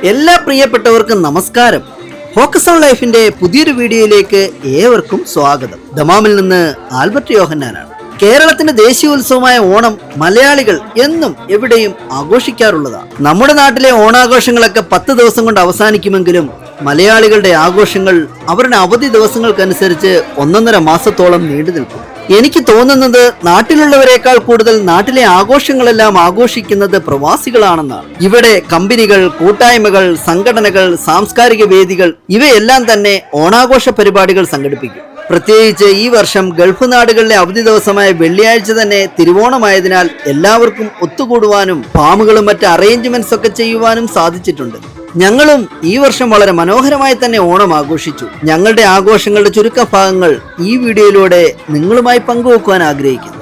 എല്ലാ പ്രിയപ്പെട്ടവർക്കും നമസ്കാരം. ഫോക്കസ് ഓൺ ലൈഫിന്റെ പുതിയൊരു വീഡിയോയിലേക്ക് ഏവർക്കും സ്വാഗതം. ദമാമിൽ നിന്ന് ആൽബർട്ട് യോഹന്നാനാണ്. കേരളത്തിന്റെ ദേശീയോത്സവമായ ഓണം മലയാളികൾ എന്നും എവിടെയും ആഘോഷിക്കാറുള്ളതാണ്. നമ്മുടെ നാട്ടിലെ ഓണാഘോഷങ്ങളൊക്കെ 10 ദിവസം കൊണ്ട് അവസാനിക്കുമെങ്കിലും മലയാളികളുടെ ആഘോഷങ്ങൾ അവരുടെ അവധി ദിവസങ്ങൾക്കനുസരിച്ച് 1.5 മാസത്തോളം നീണ്ടു നിൽക്കും. എനിക്ക് തോന്നുന്നത് നാട്ടിലുള്ളവരെക്കാൾ കൂടുതൽ നാട്ടിലെ ആഘോഷങ്ങളെല്ലാം ആഘോഷിക്കുന്നത് പ്രവാസികളാണെന്നാണ്. ഇവിടെ കമ്പനികൾ, കൂട്ടായ്മകൾ, സംഘടനകൾ, സാംസ്കാരിക വേദികൾ ഇവയെല്ലാം തന്നെ ഓണാഘോഷ പരിപാടികൾ സംഘടിപ്പിക്കും. പ്രത്യേകിച്ച് ഈ വർഷം ഗൾഫ് നാടുകളിലെ അവധി ദിവസമായ വെള്ളിയാഴ്ച തന്നെ തിരുവോണമായതിനാൽ എല്ലാവർക്കും ഒത്തുകൂടുവാനും ഫാമുകളും മറ്റ് അറേഞ്ച്മെന്റ്സ് ഒക്കെ ചെയ്യുവാനും സാധിച്ചിട്ടുണ്ട്. ഞങ്ങളും ഈ വർഷം വളരെ മനോഹരമായി തന്നെ ഓണം ആഘോഷിച്ചു. ഞങ്ങളുടെ ആഘോഷങ്ങളുടെ ചുരുക്ക ഭാഗങ്ങൾ ഈ വീഡിയോയിലൂടെ നിങ്ങളുമായി പങ്കുവെക്കുവാൻ ആഗ്രഹിക്കുന്നു.